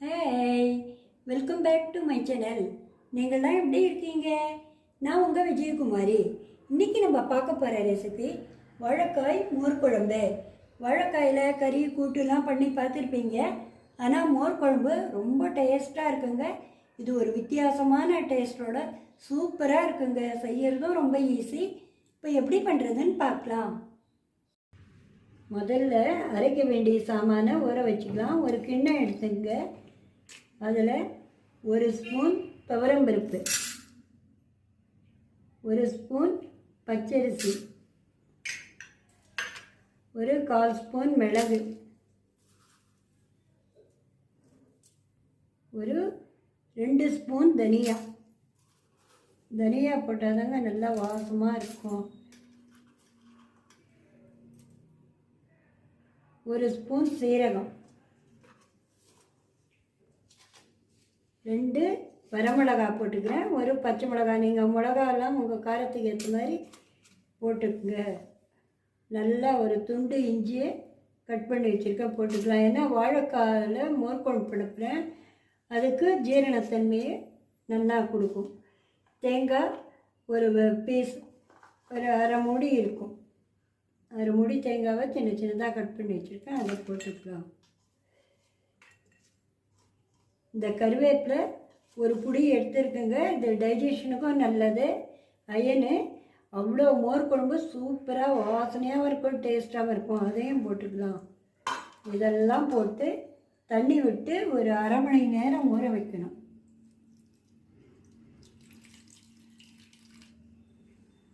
Hey, welcome back to my channel. நீங்கள்லாம் எப்படி இருக்கீங்க? நான் உங்கள் விஜயகுமாரி. இன்றைக்கி நம்ம பார்க்க போகிற ரெசிபி வாழைக்காய் மோர் குழம்பு. வாழைக்காயில் கறி கூட்டுலாம் பண்ணி பார்த்துருப்பீங்க. ஆனால் மோர் குழம்பு ரொம்ப டேஸ்ட்டாக இருக்குங்க. இது ஒரு வித்தியாசமான டேஸ்ட்டோட சூப்பராக இருக்குங்க. செய்யறதும் ரொம்ப ஈஸி. இப்போ எப்படி பண்ணுறதுன்னு பார்க்கலாம். முதல்ல அரைக்க வேண்டிய சாமானை ஊற வச்சுக்கலாம். ஒரு கிண்ணம் எடுத்துங்க. அதில் ஒரு ஸ்பூன் துவரம்பருப்பு, ஒரு ஸ்பூன் பச்சரிசி, ஒரு 1/4 ஸ்பூன் மிளகு, ஒரு 2 ஸ்பூன் தனியா. தனியா போட்டால் தாங்க நல்லா வாசமாக இருக்கும். ஒரு ஸ்பூன் சீரகம், 2 வரமிளகாய் போட்டுக்கிறேன். ஒரு பச்சை மிளகாய். நீங்கள் மிளகாயெல்லாம் உங்கள் காரத்துக்கு ஏற்ற மாதிரி போட்டுக்குங்க. நல்லா ஒரு துண்டு இஞ்சியை கட் பண்ணி வச்சுருக்கேன், போட்டுக்கலாம். ஏன்னா வாழைக்காயில் மோர் குழம்பு பண்ணுறேன், அதுக்கு ஜீரணத்தன்மையை நல்லா கொடுக்கும். தேங்காய் ஒரு பீஸ், ஒரு அரை மூடி இருக்கும். அரை மூடி தேங்காவை சின்ன சின்னதாக கட் பண்ணி வச்சுருக்கேன், அதை போட்டுக்கலாம். இந்த கருவேப்பிலை ஒரு புடி எடுத்துருக்குங்க. இது டைஜஷனுக்கும் நல்லது, அயனு. அவ்வளோ மோர் குழம்பு சூப்பராக வாசனையாகவும் இருக்கும், டேஸ்ட்டாகவும் இருக்கும். அதையும் போட்டுக்கலாம். இதெல்லாம் போட்டு தண்ணி விட்டு ஒரு அரை மணி நேரம் ஊற வைக்கணும்.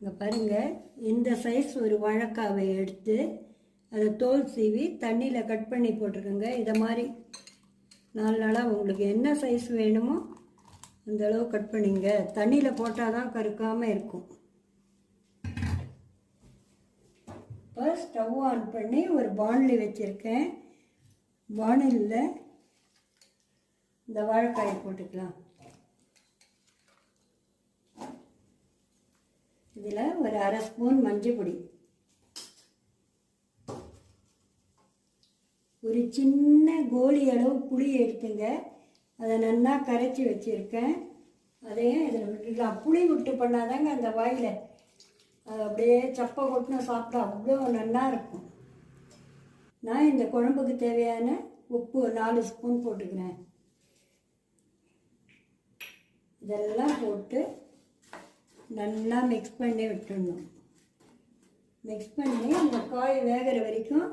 இங்கே பாருங்கள், இந்த சைஸ் ஒரு வாழைக்காவை எடுத்து அதை தோல் சீவி தண்ணியில் கட் பண்ணி போட்டிருக்கேங்க. இதை மாதிரி 4 நாளாக உங்களுக்கு என்ன சைஸ் வேணுமோ அந்தளவு கட் பண்ணிங்க. தண்ணியில் போட்டால் தான் கருக்காமல் இருக்கும். இப்போ ஸ்டவ் ஆன் பண்ணி ஒரு பாண்டில் வச்சுருக்கேன். பாண்டிலில் இந்த வாழைக்காயை போட்டுக்கலாம். இதில் ஒரு அரை ஸ்பூன் மஞ்சள் பொடி, ஒரு சின்ன கோலி அளவு புளி எடுத்துங்க. அதை நல்லா கரைச்சி வச்சுருக்கேன். அதையும் இதில் விட்டுக்கலாம். புளி விட்டு பண்ணாதாங்க அந்த வாயில் அது அப்படியே சப்பை கொட்டின சாப்பிட்டா அவ்வளோ நல்லா இருக்கும். நான் இந்த குழம்புக்கு தேவையான உப்பு 4 ஸ்பூன் போட்டுக்கிறேன். இதெல்லாம் போட்டு நல்லா மிக்ஸ் பண்ணி விட்டுடணும். மிக்ஸ் பண்ணி அந்த காய் வேகிற வரைக்கும்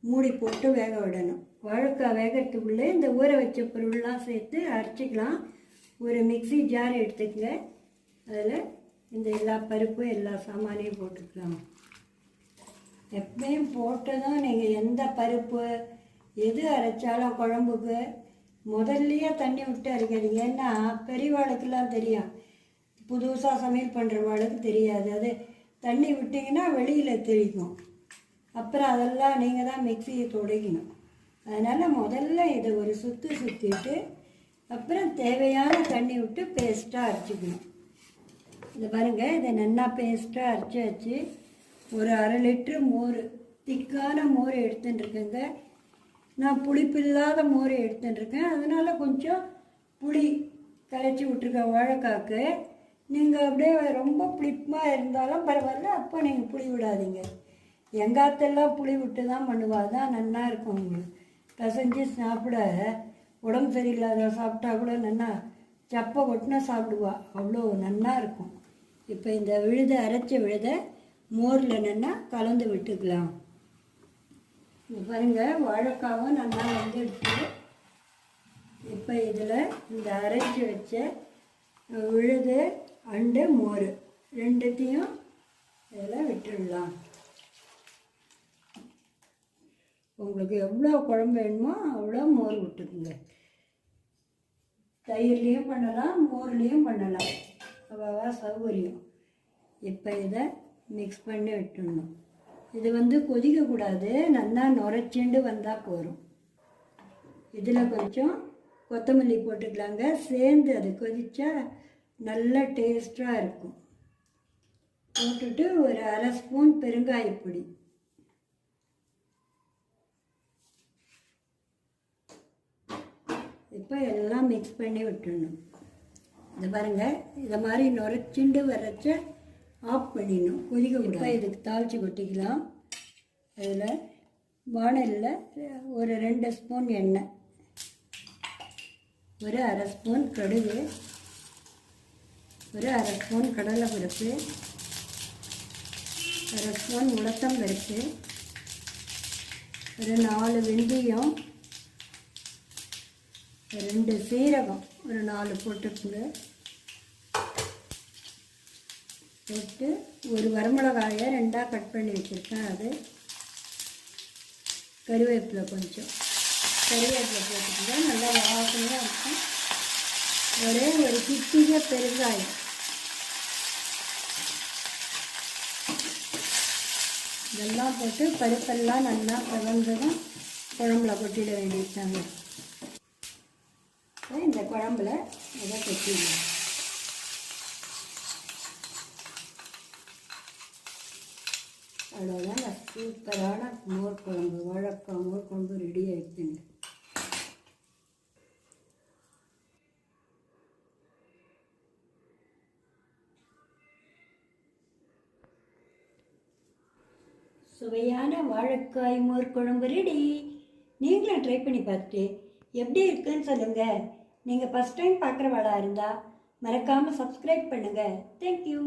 மூடி போட்டு வேக விடணும். வாழைக்காய் வேகிறதுக்குள்ளே இந்த ஊற வச்ச பொருள்லாம் சேர்த்து அரைச்சிக்கலாம். ஒரு மிக்ஸி ஜார் எடுத்துக்கங்க. அதில் இந்த எல்லா பருப்பும் எல்லா சாமானையும் போட்டுக்கலாம். எப்பயும் போட்டதும் நீங்கள் எந்த பருப்பு எது அரைச்சாலும் குழம்புக்கு முதல்லையே தண்ணி விட்டு அரைக்காதீங்க. ஏன்னா பெரியவாளுக்கெல்லாம் தெரியும், புதுசாக சமையல் பண்ணுறவாளுக்கு தெரியாது. அது தண்ணி விட்டிங்கன்னா வெளியில் தெரிக்கும். அப்புறம் அதெல்லாம் நீங்கள் தான் மிக்சியை துடைக்கணும். அதனால் முதல்ல இதை ஒரு சுற்றிட்டு அப்புறம் தேவையான தண்ணி விட்டு பேஸ்ட்டாக அரைச்சிக்கணும். இதை பாருங்கள், இதை நல்லா பேஸ்ட்டாக அரைச்சி வச்சு ஒரு 1/2 லிட்ரு மோர், திக்கான மோர் எடுத்துட்டுருக்கேங்க. நான் புளிப்பில்லாத மோர் எடுத்துட்டுருக்கேன். அதனால் கொஞ்சம் புளி கரைச்சி விட்ருக்கேன் வாழைக்காக்கு. நீங்கள் அப்படியே ரொம்ப புளிப்பாக இருந்தாலும் பரவாயில்ல, அப்போ நீங்கள் புளி விடாதீங்க. எங்காத்தெல்லாம் புளி விட்டு தான் பண்ணுவா, தான் நல்லா இருக்கும். உங்களுக்கு பிசைஞ்சு சாப்பிட உடம்பு சரியில்லாத சாப்பிட்டா கூட நல்லா சப்பை கொட்டினா சாப்பிடுவா, அவ்வளோ நல்லா இருக்கும். இப்போ இந்த விழுதை அரைச்ச விழுதை மோரில் நல்லா கலந்து விட்டுக்கலாம். இங்கே பாருங்கள், வாழைக்காவும் நல்லா வந்துடுச்சு. இப்போ இதில் இந்த அரைச்சி வச்ச விழுது அண்டு மோர் ரெண்டுத்தையும் இதில் விட்டுடலாம். உங்களுக்கு எவ்வளோ குழம்பு வேணுமோ அவ்வளோ மோர் விட்டுக்குங்க. தயிர்லேயும் பண்ணலாம், மோர்லேயும் பண்ணலாம், அவ்வளவா சௌகரியம். இப்போ இதை மிக்ஸ் பண்ணி விட்டுடணும். இது கொதிக்கக்கூடாது, நல்லா நுரைச்சிண்டு வந்தால் போதும். இதில் கொஞ்சம் கொத்தமல்லி போட்டுக்கலாங்க. சேர்ந்து அது கொதித்தா நல்ல டேஸ்ட்டாக இருக்கும். போட்டுட்டு ஒரு 1/2 ஸ்பூன் பெருங்காயப்பொடி, இப்போ எல்லாம் மிக்ஸ் பண்ணி விட்டுடணும். இது பாருங்கள், இதை மாதிரி நுரைச்சிண்டு வரைச்ச ஆஃப் பண்ணிடணும், கொதிக்க விட. இதுக்கு தாளித்து கொட்டிக்கலாம். அதில் வானலில் ஒரு 2 ஸ்பூன் எண்ணெய், ஒரு 1/2 ஸ்பூன் கடுகு, ஒரு 1/2 ஸ்பூன் கடலைப்பருப்பு, 1/2 ஸ்பூன் உளுத்தம்பருப்பு, ஒரு 4 வெந்தயம், 2 சீரகம், ஒரு 4 போட்டுக்குங்க. போட்டு ஒரு வரமிளகாயை 2ஆக கட் பண்ணி வச்சுருக்கேன். அது கருவேப்பிலை, கொஞ்சம் கருவேப்பிலை போட்டுக்கிங்க, நல்லா வாசனையாக இருக்கும். ஒரே ஒரு சிட்டிகை பெருங்காயம், இதெல்லாம் போட்டு பருப்பெல்லாம் நல்லா கலந்ததும் குழம்புல கொட்டிட வேண்டியதாங்க. இந்த குழம்புல இதை கொட்டிடலாம். அவ்வளோதான், சூப்பரான மோர் குழம்பு, வாழைக்காய் மோர் குழம்பு ரெடி ஆகிடுச்சுங்க. சுவையான வாழைக்காய் மோர் குழம்பு ரெடி. நீங்களும் ட்ரை பண்ணி பார்த்துட்டு எப்படி இருக்குன்னு சொல்லுங்கள். நீங்கள் ஃபஸ்ட் டைம் பார்க்குறவாளாக இருந்தால் மறக்காமல் சப்ஸ்கிரைப் பண்ணுங்கள். தேங்க்யூ.